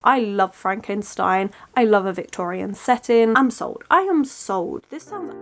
I love Frankenstein. I love a Victorian setting. I'm sold. I am sold. This sounds...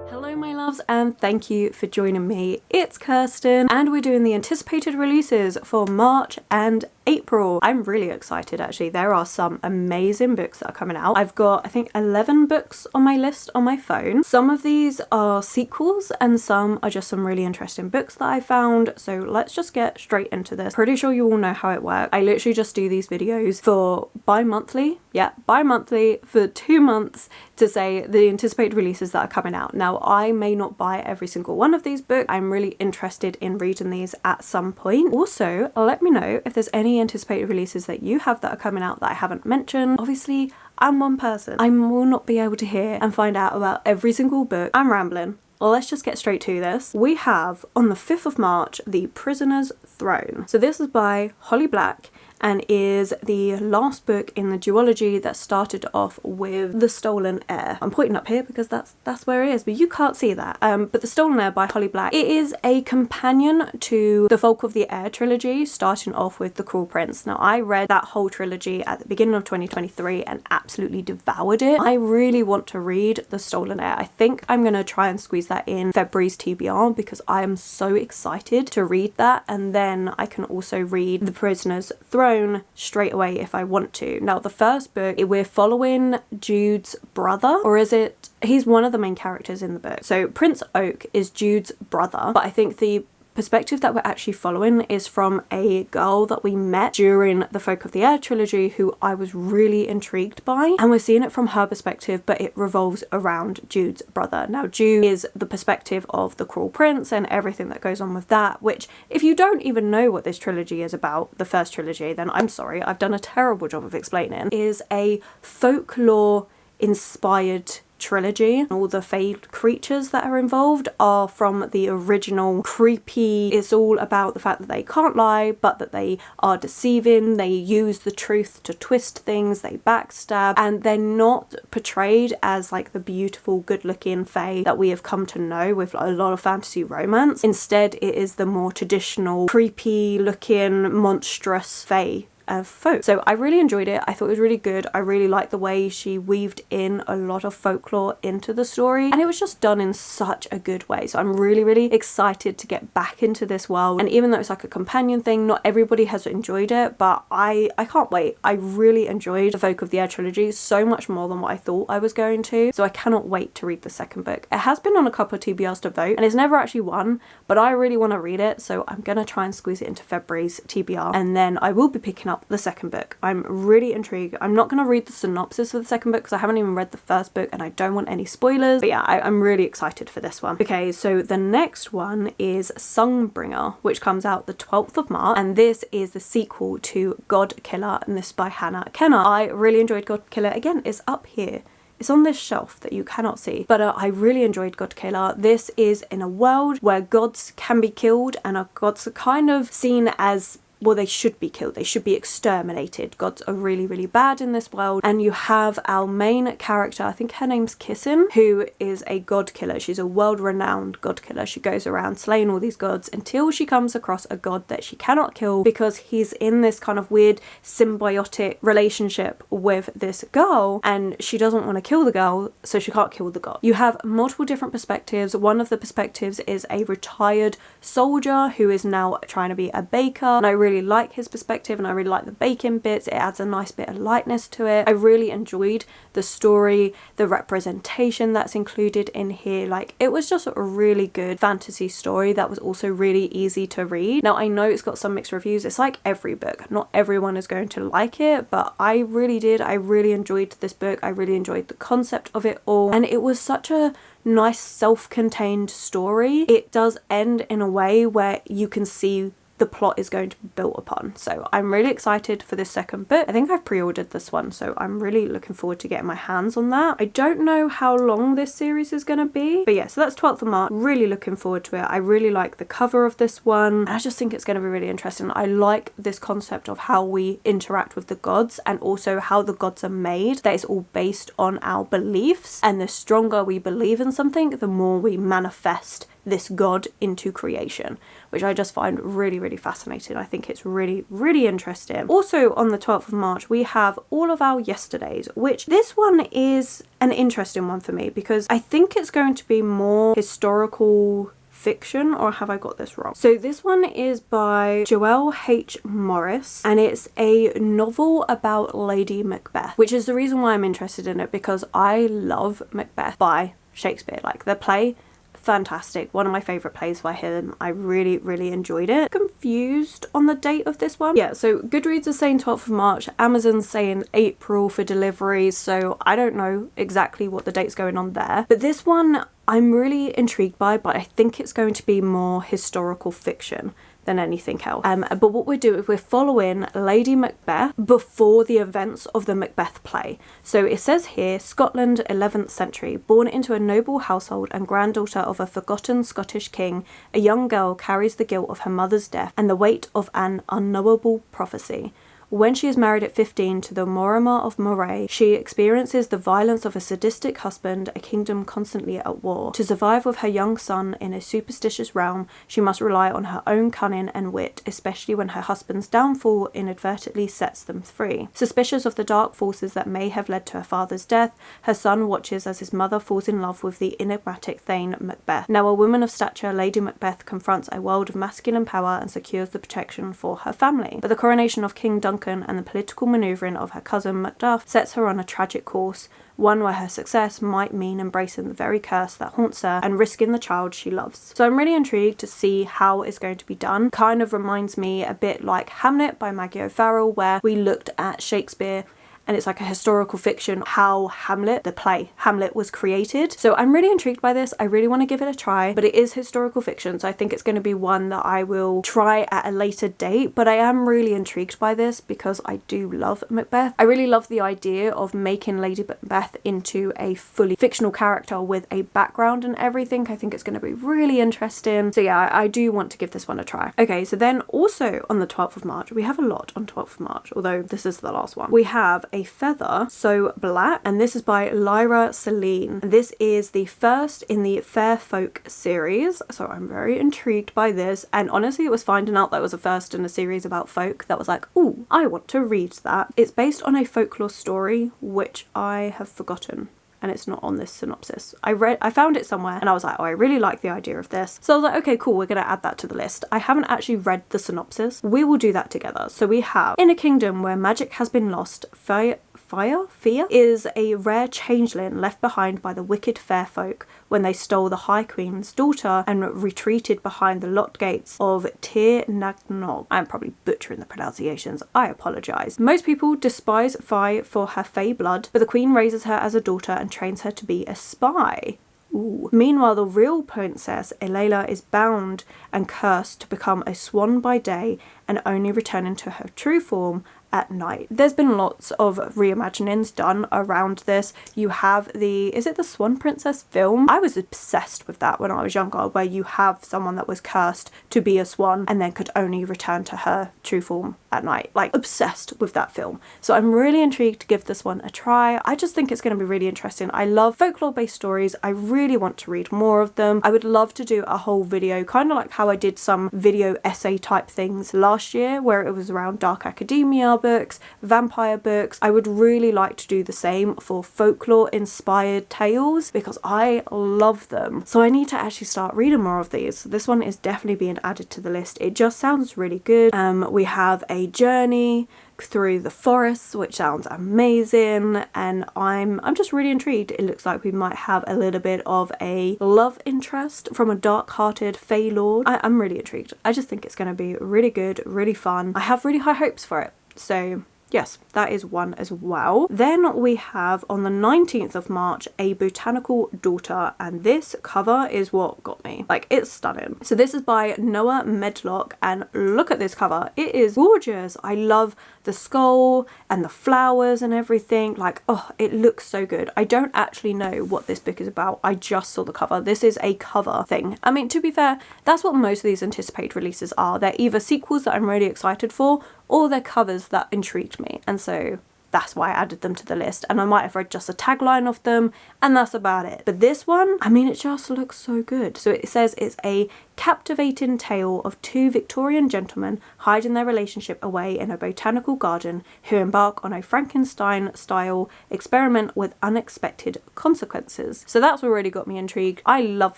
Hello my loves, and thank you for joining me. It's Kirsten and we're doing the anticipated releases for March and April. I'm really excited actually. There are some amazing books that are coming out. I've got I think 11 books on my list on my phone. Some of these are sequels and some are just some really interesting books that I found. So let's just get straight into this. Pretty sure you all know how it works. I literally just do these videos for bi-monthly. Yeah, bi-monthly for 2 months to say the anticipated releases that are coming out. Now I may not buy every single one of these books. I'm really interested in reading these at some point. Also, let me know if there's any anticipated releases that you have that are coming out that I haven't mentioned. Obviously, I'm one person. I will not be able to hear and find out about every single book. I'm rambling. Well, let's just get straight to this. We have on the 5th of March, The Prisoner's Throne. So this is by Holly Black and is the last book in the duology that started off with The Stolen Heir. I'm pointing up here because that's where it is, but you can't see that. But The Stolen Heir by Holly Black, it is a companion to the Folk of the Air trilogy, starting off with The Cruel Prince. Now, I read that whole trilogy at the beginning of 2023 and absolutely devoured it. I really want to read The Stolen Heir. I think I'm gonna try and squeeze that in February's TBR because I am so excited to read that, and then I can also read The Prisoner's Throne straight away if I want to. Now the first book, we're following Jude's brother, or is it, he's one of the main characters in the book. So Prince Oak is Jude's brother, but I think the perspective that we're actually following is from a girl that we met during the Folk of the Air trilogy who I was really intrigued by, and we're seeing it from her perspective, but it revolves around Jude's brother. Now Jude is the perspective of the Cruel Prince and everything that goes on with that, which if you don't even know what this trilogy is about, the first trilogy, then I'm sorry, I've done a terrible job of explaining, is a folklore inspired trilogy. All the fae creatures that are involved are from the original creepy. It's all about the fact that they can't lie, but that they are deceiving. They use the truth to twist things. They backstab, and they're not portrayed as like the beautiful, good-looking fae that we have come to know with a lot of fantasy romance. Instead, it is the more traditional, creepy-looking, monstrous fae of folk. So I really enjoyed it. I thought it was really good. I really liked the way she weaved in a lot of folklore into the story, and it was just done in such a good way. So I'm really, really excited to get back into this world. And even though it's like a companion thing, not everybody has enjoyed it, but I can't wait. I really enjoyed the Folk of the Air trilogy so much more than what I thought I was going to. So I cannot wait to read the second book. It has been on a couple of TBRs to vote and it's never actually won, but I really want to read it. So I'm gonna try and squeeze it into February's TBR, and then I will be picking up the second book. I'm really intrigued. I'm not going to read the synopsis for the second book because I haven't even read the first book and I don't want any spoilers, but yeah, I'm really excited for this one. Okay, so the next one is Songbringer, which comes out the 12th of March, and this is the sequel to God Killer, and this is by Hannah Kenner. I really enjoyed God Killer. Again, it's up here. It's on this shelf that you cannot see, but I really enjoyed God Killer. This is in a world where gods can be killed, and our gods are kind of seen as, well, they should be killed. They should be exterminated. Gods are really, really bad in this world. And you have our main character, I think her name's Kissin, who is a god killer. She's a world-renowned god killer. She goes around slaying all these gods until she comes across a god that she cannot kill because he's in this kind of weird symbiotic relationship with this girl, and she doesn't want to kill the girl, so she can't kill the god. You have multiple different perspectives. One of the perspectives is a retired soldier who is now trying to be a baker, and I really like his perspective and I really like the baking bits. It adds a nice bit of lightness to it. I really enjoyed the story, the representation that's included in here. Like, it was just a really good fantasy story that was also really easy to read. Now I know it's got some mixed reviews. It's like every book, not everyone is going to like it, but I really did. I really enjoyed this book. I really enjoyed the concept of it all, and it was such a nice self-contained story. It does end in a way where you can see the plot is going to be built upon. So I'm really excited for this second book. I think I've pre-ordered this one, so I'm really looking forward to getting my hands on that. I don't know how long this series is going to be, but yeah, so that's 12th of March. Really looking forward to it. I really like the cover of this one, and I just think it's going to be really interesting. I like this concept of how we interact with the gods and also how the gods are made. That is all based on our beliefs, and the stronger we believe in something, the more we manifest this god into creation, which I just find really, really fascinating. I think it's really, really interesting. Also on the 12th of March, we have All of Our Yesterdays, which this one is an interesting one for me because I think it's going to be more historical fiction, or have I got this wrong? So this one is by Joelle H. Morris, and it's a novel about Lady Macbeth, which is the reason why I'm interested in it, because I love Macbeth by Shakespeare. Like, the play, fantastic, one of my favorite plays by him. I really, really enjoyed it. Confused on the date of this one. Yeah, so Goodreads is saying 12th of March, Amazon's saying April for deliveries, so I don't know exactly what the date's going on there. But this one I'm really intrigued by, but I think it's going to be more historical fiction than anything else. But what we're doing is we're following Lady Macbeth before the events of the Macbeth play. So it says here, Scotland, 11th century, born into a noble household and granddaughter of a forgotten Scottish king, a young girl carries the guilt of her mother's death and the weight of an unknowable prophecy. When she is married at 15 to the Mortimer of Moray, she experiences the violence of a sadistic husband, a kingdom constantly at war. To survive with her young son in a superstitious realm, she must rely on her own cunning and wit, especially when her husband's downfall inadvertently sets them free. Suspicious of the dark forces that may have led to her father's death, her son watches as his mother falls in love with the enigmatic Thane Macbeth. Now a woman of stature, Lady Macbeth confronts a world of masculine power and secures the protection for her family. But the coronation of King Duncan and the political manoeuvring of her cousin Macduff sets her on a tragic course, one where her success might mean embracing the very curse that haunts her and risking the child she loves. So I'm really intrigued to see how it's going to be done. Kind of reminds me a bit like Hamlet by Maggie O'Farrell, where we looked at Shakespeare and it's like a historical fiction, how Hamlet, the play Hamlet, was created. So I'm really intrigued by this. I really want to give it a try, but it is historical fiction, so I think it's going to be one that I will try at a later date. But I am really intrigued by this because I do love Macbeth. I really love the idea of making Lady Macbeth into a fully fictional character with a background and everything. I think it's going to be really interesting. So yeah, I do want to give this one a try. Okay, so then also on the 12th of March, we have a lot on 12th of March, although this is the last one. We have A Feather So Black, and this is by Lyra Celine. This is the first in the Fair Folk series, so I'm very intrigued by this. And honestly, it was finding out that it was a first in a series about folk that was like, ooh, I want to read that. It's based on a folklore story, which I have forgotten, and it's not on this synopsis. I found it somewhere and I was like, oh, I really like the idea of this. So I was like, okay, cool, we're gonna add that to the list. I haven't actually read the synopsis. We will do that together. So we have, in a kingdom where magic has been lost, Fear is a rare changeling left behind by the wicked fair folk when they stole the High Queen's daughter and retreated behind the locked gates of Tir Nagnog. I'm probably butchering the pronunciations, I apologise. Most people despise Fi for her fey blood, but the Queen raises her as a daughter and trains her to be a spy. Ooh. Meanwhile, the real princess, Elayla, is bound and cursed to become a swan by day and only returning to her true form at night. There's been lots of reimaginings done around this. You have is it the Swan Princess film? I was obsessed with that when I was younger, where you have someone that was cursed to be a swan and then could only return to her true form at night. Like, obsessed with that film. So I'm really intrigued to give this one a try. I just think it's going to be really interesting. I love folklore based stories. I really want to read more of them. I would love to do a whole video, kind of like how I did some video essay type things last year, where it was around dark academia books, vampire books. I would really like to do the same for folklore inspired tales because I love them. So I need to actually start reading more of these. So this one is definitely being added to the list. It just sounds really good. We have a journey through the forests, which sounds amazing, and I'm just really intrigued. It looks like we might have a little bit of a love interest from a dark-hearted Fey Lord. I'm really intrigued. I just think it's going to be really good, really fun. I have really high hopes for it. So yes, that is one as well. Then we have on the 19th of March, A Botanical Daughter, and this cover is what got me. Like, it's stunning. So this is by Noah Medlock, and look at this cover. It is gorgeous. I love the skull and the flowers and everything. Like, oh, it looks so good. I don't actually know what this book is about. I just saw the cover. This is a cover thing. I mean, to be fair, that's what most of these anticipated releases are. They're either sequels that I'm really excited for, or they're covers that intrigued me. And so That's why I added them to the list, and I might have read just a tagline of them, and that's about it. But this one, I mean, it just looks so good. So it says it's a captivating tale of two Victorian gentlemen hiding their relationship away in a botanical garden who embark on a Frankenstein-style experiment with unexpected consequences. So that's already got me intrigued. I love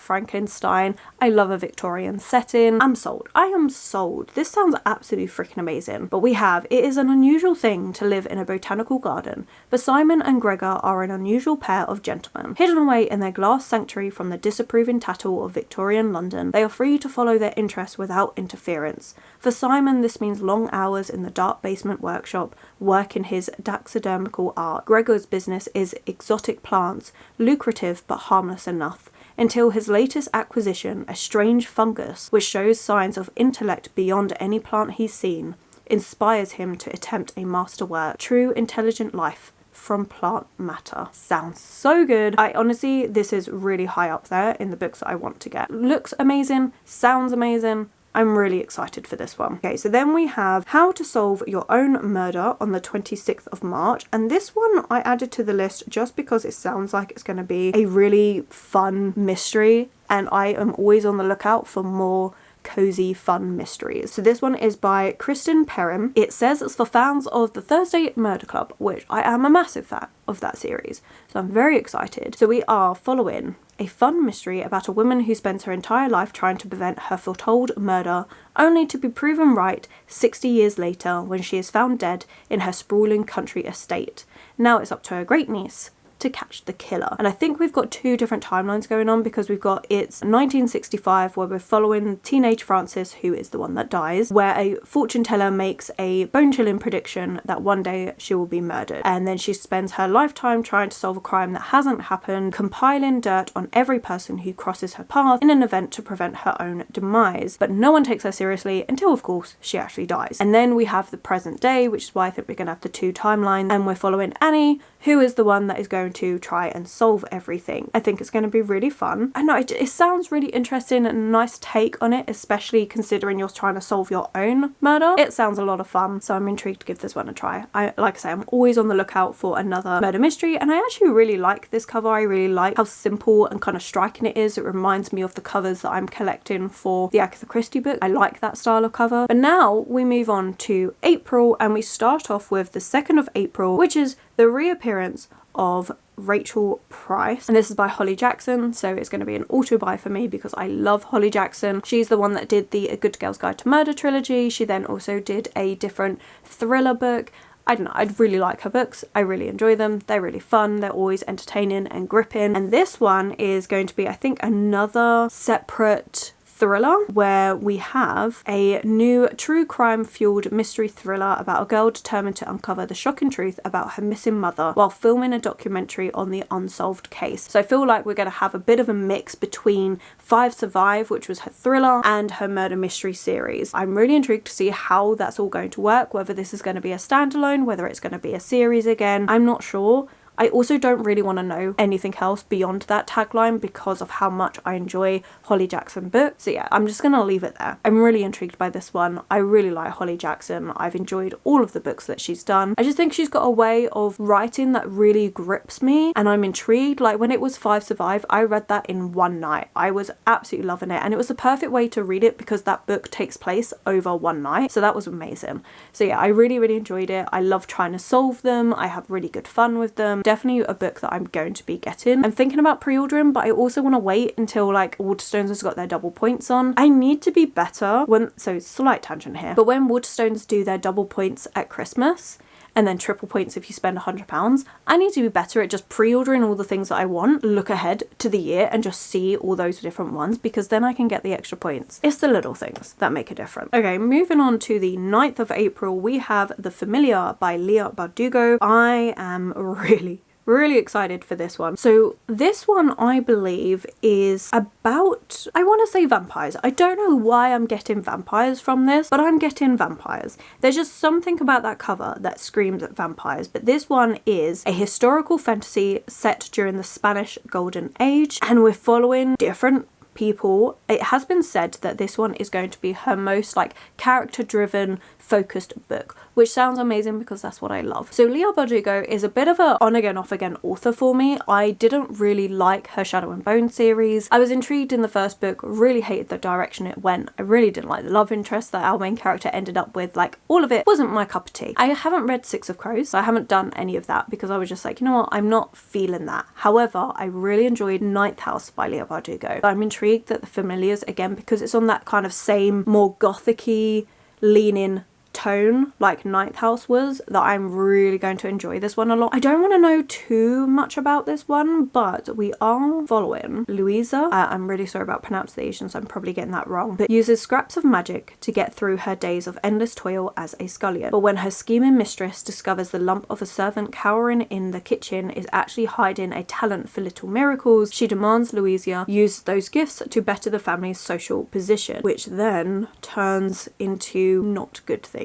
Frankenstein. I love a Victorian setting. I'm sold. I am sold. This sounds absolutely freaking amazing. But it is an unusual thing to live in a botanical garden, but Simon and Gregor are an unusual pair of gentlemen. Hidden away in their glass sanctuary from the disapproving tattle of Victorian London, they are free to follow their interests without interference. For Simon, this means long hours in the dark basement workshop, work in his taxidermical art. Gregor's business is exotic plants, lucrative but harmless enough, until his latest acquisition, a strange fungus which shows signs of intellect beyond any plant he's seen, inspires him to attempt a masterwork, true intelligent life from plant matter. Sounds so good. This is really high up there in the books that I want to get. Looks amazing, sounds amazing. I'm really excited for this one. Okay, so then we have How to Solve Your Own Murder on the 26th of March. And this one I added to the list just because it sounds like it's going to be a really fun mystery. And I am always on the lookout for more cozy fun mysteries. So this one is by Kristen Perrin. It says it's for fans of the Thursday Murder Club, which I am a massive fan of that series, so I'm very excited. So we are following a fun mystery about a woman who spends her entire life trying to prevent her foretold murder, only to be proven right 60 years later when she is found dead in her sprawling country estate. Now it's up to her great niece to catch the killer. And I think we've got two different timelines going on, because we've got it's 1965 where we're following teenage Frances, who is the one that dies, where a fortune teller makes a bone-chilling prediction that one day she will be murdered, and then she spends her lifetime trying to solve a crime that hasn't happened, compiling dirt on every person who crosses her path in an event to prevent her own demise. But no one takes her seriously until, of course, she actually dies. And then we have the present day, which is why I think we're going to have the two timelines, and we're following Annie, who is the one that is going to try and solve everything. I think it's going to be really fun. I know it sounds really interesting and a nice take on it, especially considering you're trying to solve your own murder. It sounds a lot of fun, so I'm intrigued to give this one a try. Like I say, I'm always on the lookout for another murder mystery, and I actually really like this cover. I really like how simple and kind of striking it is. It reminds me of the covers that I'm collecting for the Agatha Christie book. I like that style of cover. But now we move on to April, and we start off with the 2nd of April, which is the reappearance of Rachel Price, and this is by Holly Jackson, so it's going to be an auto buy for me because I love Holly Jackson. She's the one that did the A Good Girl's Guide to Murder trilogy. She then also did a different thriller book. I don't know, I really like her books. I really enjoy them. They're really fun. They're always entertaining and gripping. And this one is going to be, I think, another separate thriller where we have a new true crime fueled mystery thriller about a girl determined to uncover the shocking truth about her missing mother while filming a documentary on the unsolved case. So I feel like we're going to have a bit of a mix between Five Survive, which was her thriller, and her murder mystery series. I'm really intrigued to see how that's all going to work, whether this is going to be a standalone, whether it's going to be a series again. I'm not sure. I also don't really want to know anything else beyond that tagline because of how much I enjoy Holly Jackson books. So yeah, I'm just going to leave it there. I'm really intrigued by this one. I really like Holly Jackson. I've enjoyed all of the books that she's done. I just think she's got a way of writing that really grips me, and I'm intrigued. Like when it was Five Survive, I read that in one night. I was absolutely loving it, and it was the perfect way to read it because that book takes place over one night. So that was amazing. So yeah, I really, really enjoyed it. I love trying to solve them. I have really good fun with them. Definitely a book that I'm going to be getting. I'm thinking about pre-ordering, but I also want to wait until like Waterstones has got their double points on. I need to be better so slight tangent here, but when Waterstones do their double points at Christmas and then triple points if you spend £100, I need to be better at just pre-ordering all the things that I want, look ahead to the year and just see all those different ones, because then I can get the extra points. It's the little things that make a difference. Okay, moving on to the 9th of April, we have The Familiar by Leah Bardugo. I am really excited for this one. So this one, I believe, is about, I want to say vampires. I don't know why I'm getting vampires from this, but I'm getting vampires. There's just something about that cover that screams at vampires. But this one is a historical fantasy set during the Spanish Golden Age, and we're following different people. It has been said that this one is going to be her most like character driven focused book, which sounds amazing because that's what I love. So Leigh Bardugo is a bit of a on again off again author for me. I didn't really like her Shadow and Bone series. I was intrigued in the first book, really hated the direction it went. I really didn't like the love interest that our main character ended up with. Like, all of it wasn't my cup of tea. I haven't read Six of Crows, so I haven't done any of that because I was just like, you know what, I'm not feeling that. However, I really enjoyed Ninth House by Leigh Bardugo. I'm intrigued that The Familiars, again, because it's on that kind of same more gothic-y leaning tone like Ninth House was, that I'm really going to enjoy this one a lot. I don't want to know too much about this one, but we are following Louisa. I'm really sorry about pronunciation, so I'm probably getting that wrong, but uses scraps of magic to get through her days of endless toil as a scullion. But when her scheming mistress discovers the lump of a servant cowering in the kitchen is actually hiding a talent for little miracles, she demands Louisa use those gifts to better the family's social position, which then turns into not good things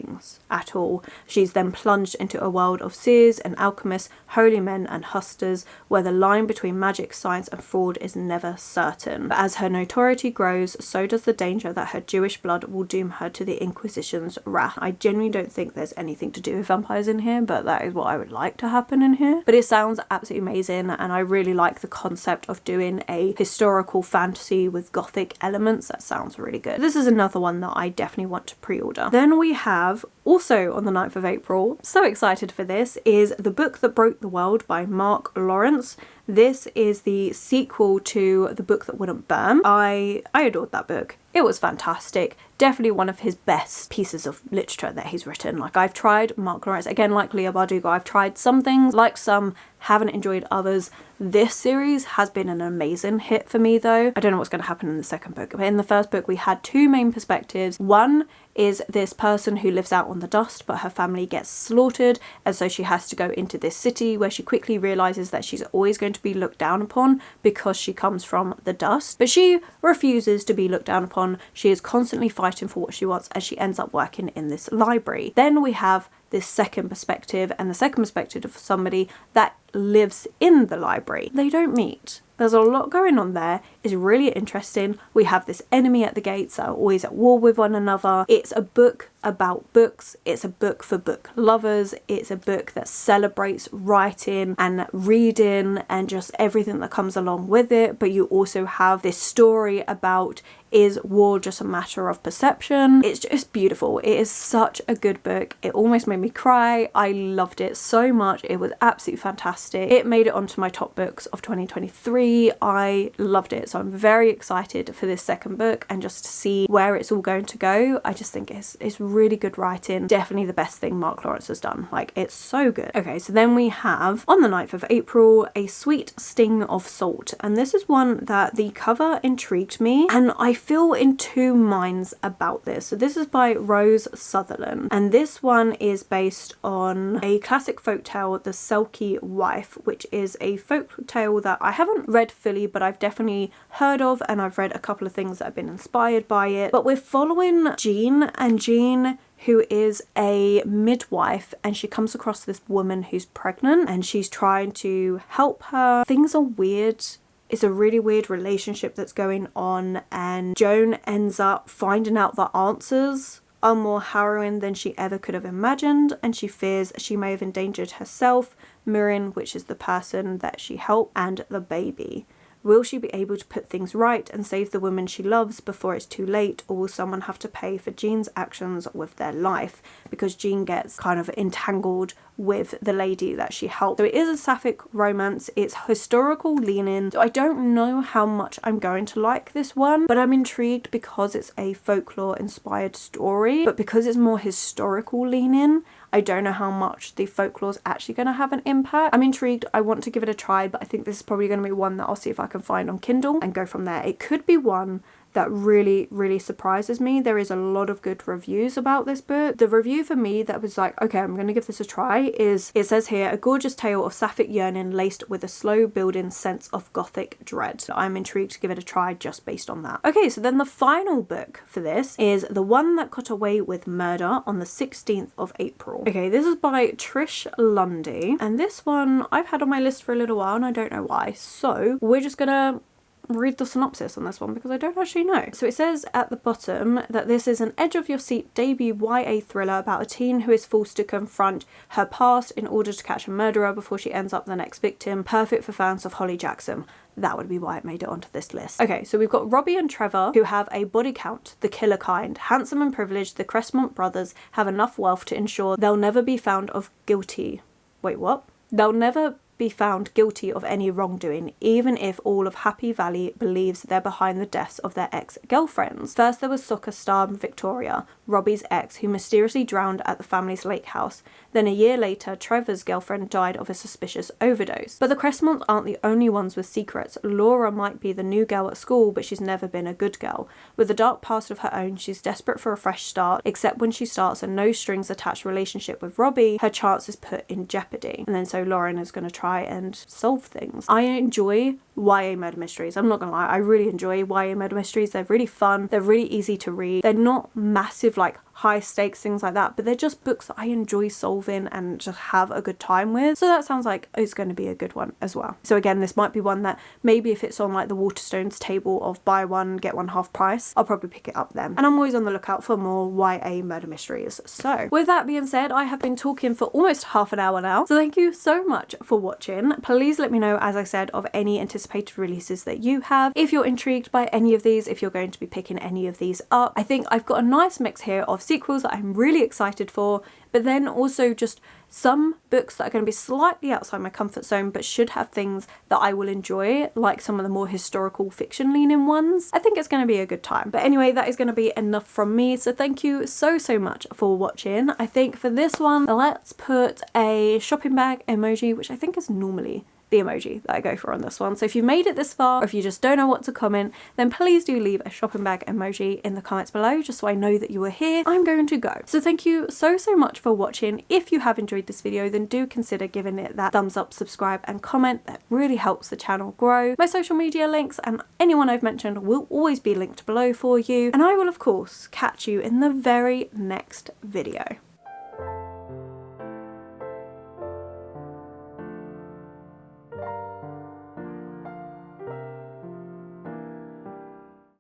at all. She's then plunged into a world of seers and alchemists, holy men and hustlers, where the line between magic, science and fraud is never certain. But as her notoriety grows, so does the danger that her Jewish blood will doom her to the Inquisition's wrath. I genuinely don't think there's anything to do with vampires in here, but that is what I would like to happen in here. But it sounds absolutely amazing, and I really like the concept of doing a historical fantasy with gothic elements. That sounds really good. This is another one that I definitely want to pre-order. Then we have, also on the 9th of April, so excited for this, is The Book That Broke the World by Mark Lawrence. This is the sequel to The Book That Wouldn't Burn. I adored that book. It was fantastic. Definitely one of his best pieces of literature that he's written. Like, I've tried Mark Lawrence, again, like Leigh Bardugo, I've tried some things, like some, haven't enjoyed others. This series has been an amazing hit for me though. I don't know what's going to happen in the second book, but in the first book we had two main perspectives. One is this person who lives out on the dust, but her family gets slaughtered, and so she has to go into this city where she quickly realizes that she's always going to be looked down upon because she comes from the dust. But she refuses to be looked down upon. She is constantly fighting for what she wants, and she ends up working in this library. Then we have this second perspective, and the second perspective of somebody that lives in the library. They don't meet. There's a lot going on there. It's really interesting. We have this enemy at the gates that are always at war with one another. It's a book about books. It's a book for book lovers. It's a book that celebrates writing and reading and just everything that comes along with it. But you also have this story about, is war just a matter of perception? It's just beautiful. It is such a good book. It almost made me cry. I loved it so much. It was absolutely fantastic. It made it onto my top books of 2023. I loved it. So I'm very excited for this second book and just to see where it's all going to go. I just think it's really good writing. Definitely the best thing Mark Lawrence has done. Like, it's so good. Okay, so then we have, on the 9th of April, A Sweet Sting of Salt. And this is one that the cover intrigued me, and I feel in two minds about this. So this is by Rose Sutherland, and this one is based on a classic folktale, The Selkie Wife, which is a folktale that I haven't read fully, but I've definitely heard of, and I've read a couple of things that have been inspired by it. But we're following Jean, and Jean, who is a midwife, and she comes across this woman who's pregnant and she's trying to help her. Things are weird. It's a really weird relationship that's going on, and Joan ends up finding out the answers are more harrowing than she ever could have imagined, and she fears she may have endangered herself, Miriam, which is the person that she helped, and the baby. Will she be able to put things right and save the woman she loves before it's too late, or will someone have to pay for Jean's actions with their life? Because Jean gets kind of entangled with the lady that she helped. So it is a sapphic romance. It's historical leaning. So I don't know how much I'm going to like this one, but I'm intrigued because it's a folklore inspired story, but because it's more historical leaning, I don't know how much the folklore is actually going to have an impact. I'm intrigued. I want to give it a try, but I think this is probably going to be one that I'll see if I can find on Kindle and go from there. It could be one that really surprises me. There is a lot of good reviews about this book. The review for me that was like, okay, I'm gonna give this a try, is, it says here, a gorgeous tale of sapphic yearning laced with a slow building sense of gothic dread. So I'm intrigued to give it a try just based on that. Okay, so then the final book for this is The One That Got Away with Murder on the 16th of April. Okay, this is by Trish Lundy, and this one I've had on my list for a little while and I don't know why. So we're just gonna read the synopsis on this one because I don't actually know. So it says at the bottom that this is an edge of your seat debut YA thriller about a teen who is forced to confront her past in order to catch a murderer before she ends up the next victim. Perfect for fans of Holly Jackson. That would be why it made it onto this list. Okay, so we've got Robbie and Trevor, who have a body count, the killer kind. Handsome and privileged, the Crestmont brothers have enough wealth to ensure they'll never be found of guilty. Wait, what? They'll never be found guilty of any wrongdoing, even if all of Happy Valley believes they're behind the deaths of their ex-girlfriends. First there was soccer star Victoria, Robbie's ex, who mysteriously drowned at the family's lake house. Then a year later, Trevor's girlfriend died of a suspicious overdose. But the Crestmonts aren't the only ones with secrets. Laura might be the new girl at school, but she's never been a good girl. With a dark past of her own, she's desperate for a fresh start, except when she starts a no-strings-attached relationship with Robbie, her chance is put in jeopardy. And then so Lauren is going to try and solve things. I enjoy YA murder mysteries. I'm not gonna lie, I really enjoy YA murder mysteries. They're really fun, they're really easy to read. They're not massive, like high stakes things like that, but they're just books that I enjoy solving and just have a good time with. So that sounds like it's going to be a good one as well. So again, this might be one that maybe if it's on like the Waterstones table of buy one get one half price, I'll probably pick it up then. And I'm always on the lookout for more YA murder mysteries. So with that being said, I have been talking for almost half an hour now, so thank you so much for watching. Please let me know, as I said, of any anticipated releases that you have, if you're intrigued by any of these, if you're going to be picking any of these up. I think I've got a nice mix here of sequels that I'm really excited for, but then also just some books that are going to be slightly outside my comfort zone but should have things that I will enjoy, like some of the more historical fiction leaning ones. I think it's going to be a good time. But anyway, that is going to be enough from me, so thank you so much for watching. I think for this one, let's put a shopping bag emoji, which I think is normally the emoji that I go for on this one. So if you made it this far, or if you just don't know what to comment, then please do leave a shopping bag emoji in the comments below, just so I know that you were here. I'm going to go. So thank you so much for watching. If you have enjoyed this video, then do consider giving it that thumbs up, subscribe and comment. That really helps the channel grow. My social media links and anyone I've mentioned will always be linked below for you. And I will of course catch you in the very next video.